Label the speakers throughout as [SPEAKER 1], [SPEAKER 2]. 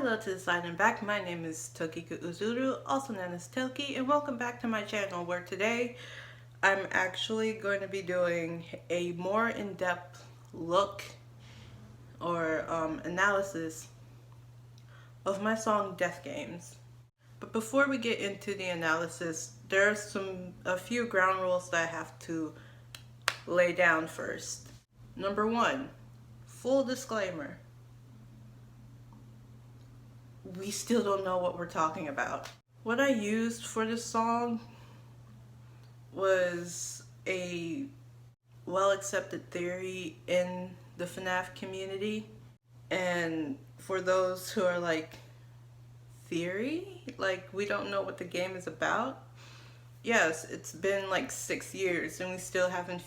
[SPEAKER 1] Hello to the side and back. My name is Tokika Uzuru, also known as Toki, and welcome back to my channel where today I'm actually going to be doing a more in-depth look or analysis of my song Death Games. But before we get into the analysis, there's a few ground rules that I have to lay down first. Number one, full disclaimer. We still don't know what we're talking about. What I used for this song was a well-accepted theory in the FNAF community. And for those who are like, theory? Like, we don't know what the game is about? Yes, it's been like 6 years and we still haven't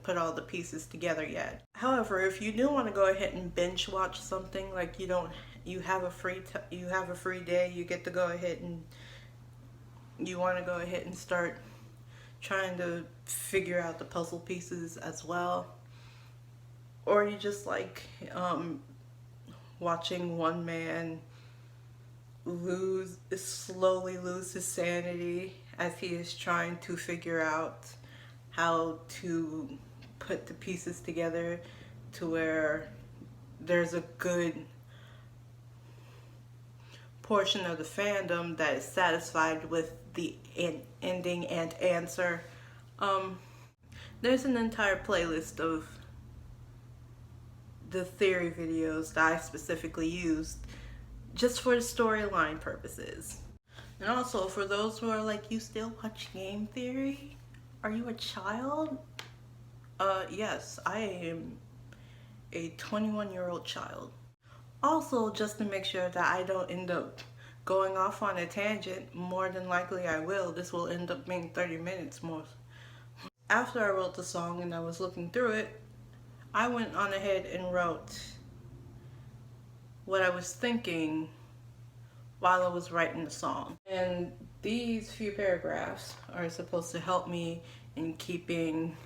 [SPEAKER 1] put all the pieces together yet. However, if you do want to go ahead and binge watch something, like you have a free day, you get to go ahead and you want to go ahead and start trying to figure out the puzzle pieces as well, or you just like watching one man slowly lose his sanity as he is trying to figure out how to put the pieces together to where there's a good portion of the fandom that is satisfied with the ending and answer. There's an entire playlist of the theory videos that I specifically used just for the storyline purposes. And also, for those who are like, you still watch game theory? Are you a child? Yes, I am a 21-year-old child. Also, just to make sure that I don't end up going off on a tangent, more than likely I will. This will end up being 30 minutes more. After I wrote the song and I was looking through it, I went on ahead and wrote what I was thinking while I was writing the song. And these few paragraphs are supposed to help me in keeping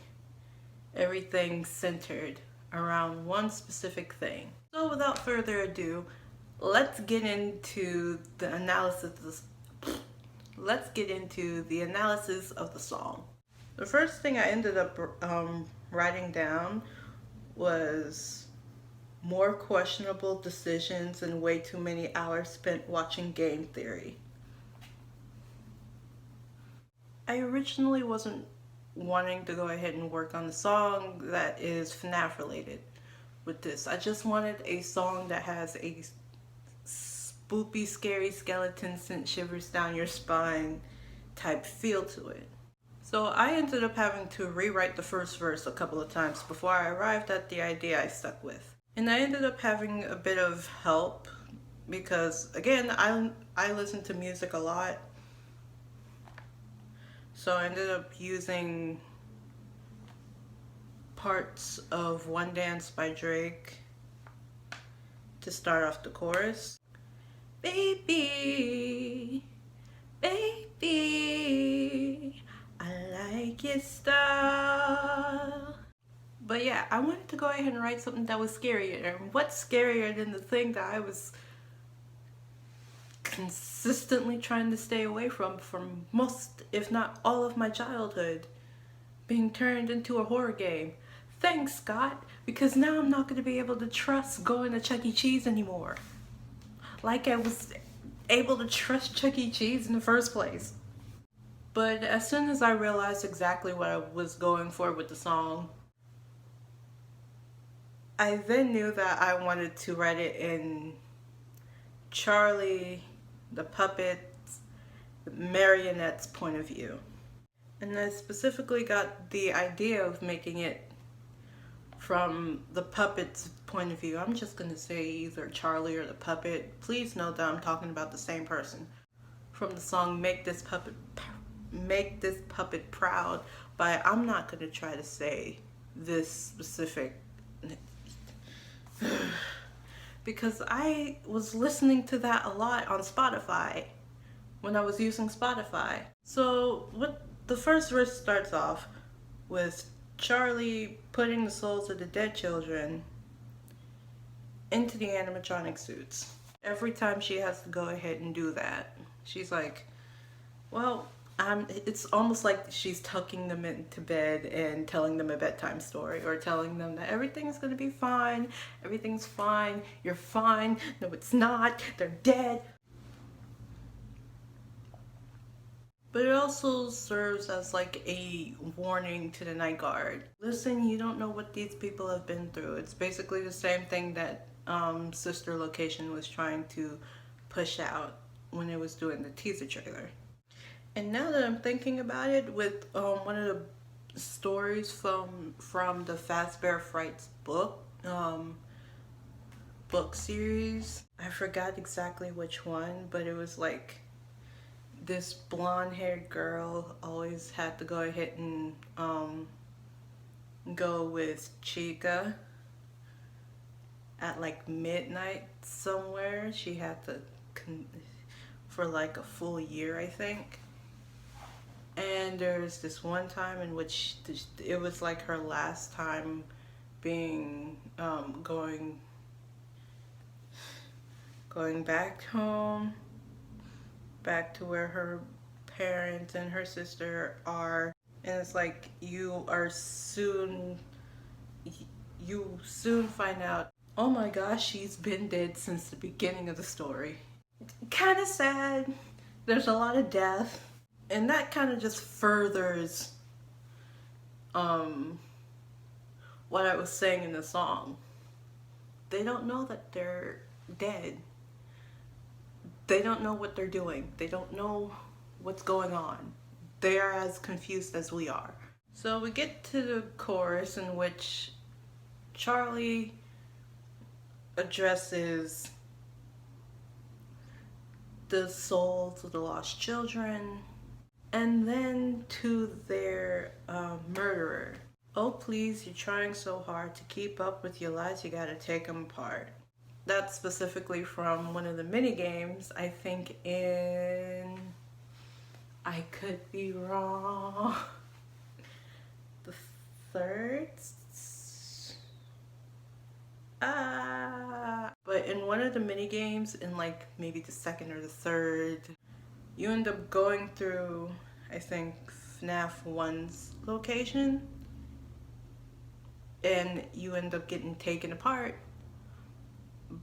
[SPEAKER 1] everything centered around one specific thing. So without further ado, let's get into the analysis of the song. The first thing I ended up writing down was more questionable decisions and way too many hours spent watching game theory. I originally wasn't wanting to go ahead and work on a song that is FNAF related with this. I just wanted a song that has a spoopy, scary skeleton sent shivers down your spine type feel to it. So I ended up having to rewrite the first verse a couple of times before I arrived at the idea I stuck with. And I ended up having a bit of help because, again, I listen to music a lot. So I ended up using parts of One Dance by Drake to start off the chorus. Baby, baby, I like your style. But yeah, I wanted to go ahead and write something that was scarier. And what's scarier than the thing that I was consistently trying to stay away from most, if not all, of my childhood, being turned into a horror game. Thanks, Scott, because now I'm not going to be able to trust going to Chuck E. Cheese anymore. Like I was able to trust Chuck E. Cheese in the first place. But as soon as I realized exactly what I was going for with the song, I then knew that I wanted to write it in Charlie, the puppet's, the marionette's point of view. And I specifically got the idea of making it from the puppet's point of view. I'm just going to say either Charlie or the puppet. Please note that I'm talking about the same person. From the song Make This Puppet Proud, but I'm not going to try to say this specific because I was listening to that a lot on Spotify when I was using Spotify. So what the first verse starts off with Charlie putting the souls of the dead children into the animatronic suits. Every time she has to go ahead and do that, she's like, well, it's almost like she's tucking them into bed and telling them a bedtime story, or telling them that everything's gonna be fine, everything's fine, you're fine, no it's not, they're dead. But it also serves as like a warning to the night guard. Listen, you don't know what these people have been through. It's basically the same thing that Sister Location was trying to push out when it was doing the teaser trailer. And now that I'm thinking about it, with one of the stories from the Fazbear Frights book series, I forgot exactly which one, but it was like this blonde-haired girl always had to go ahead and go with Chica at like midnight somewhere. She had to for like a full year, I think. And there's this one time in which it was like her last time being going back home, back to where her parents and her sister are. And it's like you soon find out, oh my gosh, she's been dead since the beginning of the story. Kind of sad. There's a lot of death, and that kind of just furthers what I was saying in the song. They don't know that they're dead. They don't know what they're doing. They don't know what's going on. They are as confused as we are. So we get to the chorus in which Charlie addresses the souls of the lost children, and then to their murderer. Oh please, you're trying so hard to keep up with your lies, you gotta take them apart. That's specifically from one of the mini games, I think in, I could be wrong, the third? But in one of the mini games, in like maybe the second or the third, you end up going through, I think, FNAF 1's location, and you end up getting taken apart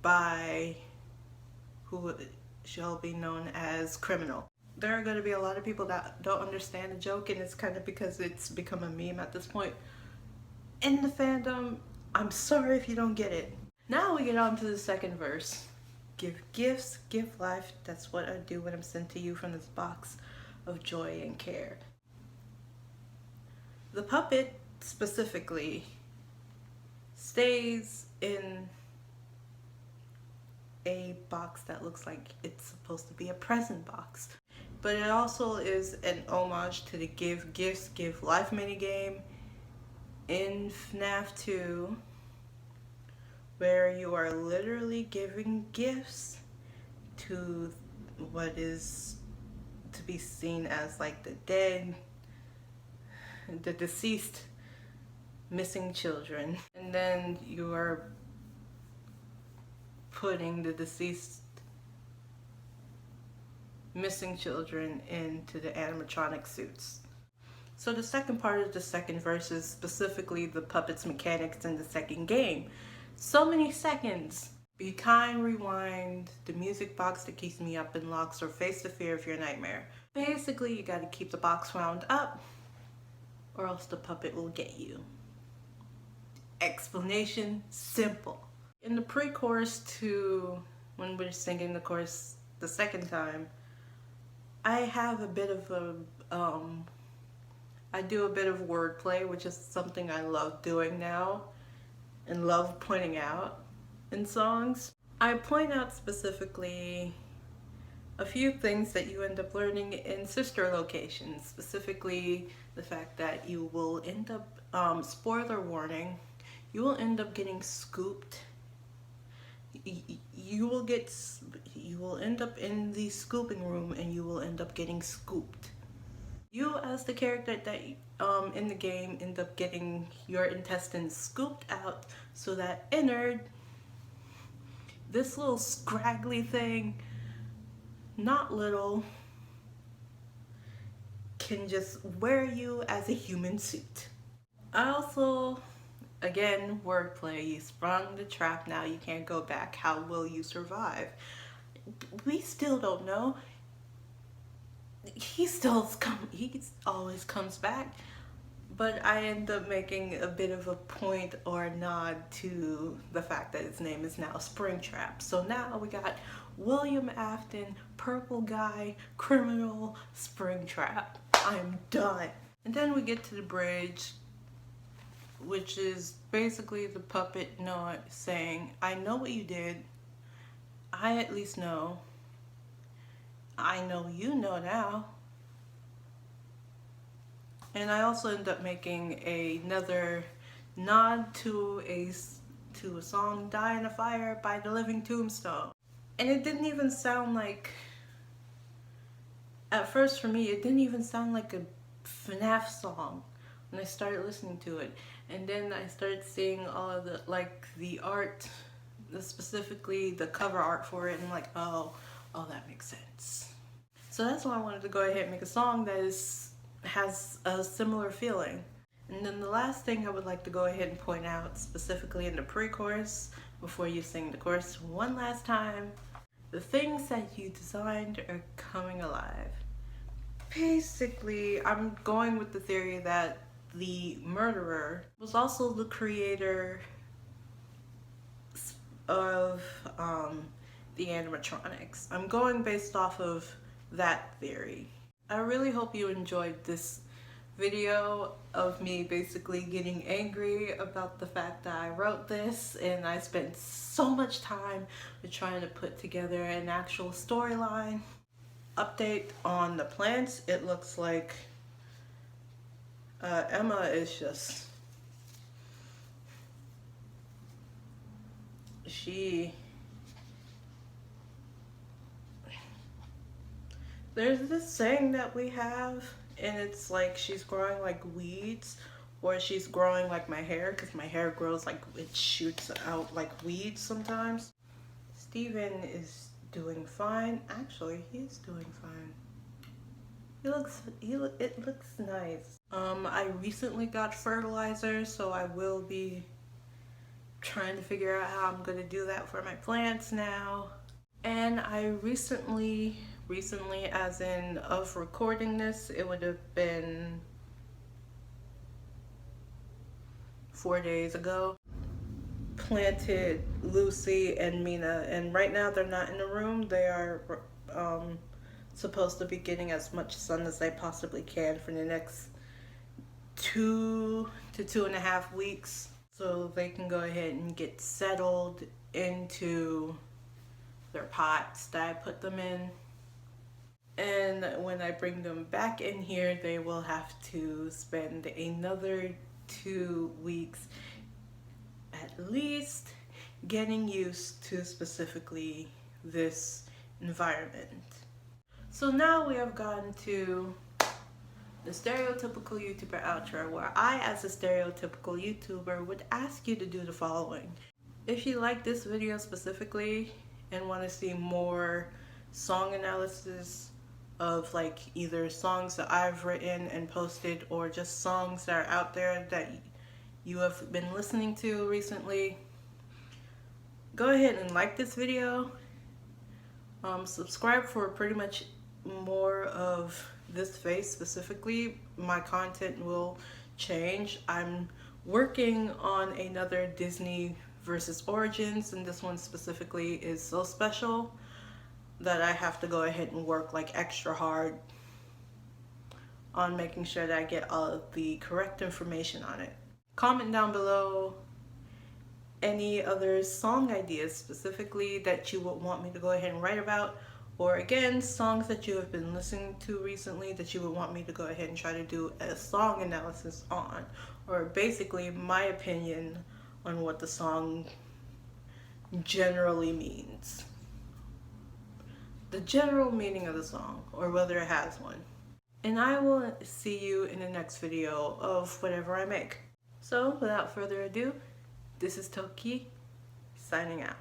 [SPEAKER 1] by who shall be known as Criminal. There are going to be a lot of people that don't understand the joke, and it's kind of because it's become a meme at this point in the fandom. I'm sorry if you don't get it. Now we get on to the second verse. Give gifts, give life, that's what I do when I'm sent to you from this box of joy and care. The puppet specifically stays in a box that looks like it's supposed to be a present box. But it also is an homage to the Give Gifts, Give Life minigame in FNAF 2, where you are literally giving gifts to what is to be seen as like the dead, the deceased, missing children. And then you are putting the deceased missing children into the animatronic suits. So the second part of the second verse is specifically the puppet's mechanics in the second game. So many seconds. Be kind, rewind, the music box that keeps me up and locks, or face the fear of your nightmare. Basically, you gotta keep the box wound up, or else the puppet will get you. Explanation, simple. In the pre-chorus to when we're singing the chorus the second time, I have a bit of a, I do a bit of wordplay, which is something I love doing now and love pointing out in songs. I point out specifically a few things that you end up learning in sister locations, specifically the fact that you will end up, spoiler warning, you will end up getting scooped. You will end up in the scooping room, and you will end up getting scooped. You, as the character that in the game, end up getting your intestines scooped out so that innard this little scraggly thing, not little, can just wear you as a human suit. I also, again, wordplay, you sprung the trap, now you can't go back. How will you survive? We still don't know. He always comes back. But I end up making a bit of a point or a nod to the fact that his name is now Springtrap. So now we got William Afton, purple guy, criminal, Springtrap. I'm done. And then we get to the bridge, which is basically the puppet Noah saying, I know what you did. I at least know. I know you know now. And I also end up making another nod to a song, Die in a Fire by the Living Tombstone. And it didn't even sound like, at first for me, it didn't even sound like a FNAF song when I started listening to it. And then I started seeing all of the art, specifically the cover art for it, and I'm like, oh, that makes sense. So that's why I wanted to go ahead and make a song that has a similar feeling. And then the last thing I would like to go ahead and point out, specifically in the pre-chorus, before you sing the chorus one last time, the things that you designed are coming alive. Basically, I'm going with the theory that the murderer was also the creator of the animatronics. I'm going based off of that theory. I really hope you enjoyed this video of me basically getting angry about the fact that I wrote this, and I spent so much time with trying to put together an actual storyline. Update on the plants, it looks like Emma is just, there's this saying that we have, and it's like she's growing like weeds, or she's growing like my hair, because my hair grows like it shoots out like weeds sometimes. Steven is doing fine. Actually, he's doing fine. It looks nice. I recently got fertilizer, so I will be trying to figure out how I'm gonna do that for my plants now. And I recently, as in of recording this, it would have been 4 days ago, planted Lucy and Mina, and right now they're not in the room. They are supposed to be getting as much sun as they possibly can for the next 2 to 2.5 weeks, so they can go ahead and get settled into their pots that I put them in. And when I bring them back in here, they will have to spend another 2 weeks at least getting used to specifically this environment. So now we have gotten to the stereotypical YouTuber outro, where I, as a stereotypical YouTuber, would ask you to do the following. If you like this video specifically and want to see more song analysis of like either songs that I've written and posted, or just songs that are out there that you have been listening to recently, go ahead and like this video. Subscribe for pretty much more of this face specifically. My content will change. I'm working on another Disney versus Origins, and this one specifically is so special that I have to go ahead and work like extra hard on making sure that I get all of the correct information on it. Comment down below any other song ideas specifically that you would want me to go ahead and write about, or again, songs that you have been listening to recently that you would want me to go ahead and try to do a song analysis on, or basically my opinion on what the song generally means. The general meaning of the song, or whether it has one. And I will see you in the next video of whatever I make. So without further ado, this is Toki signing out.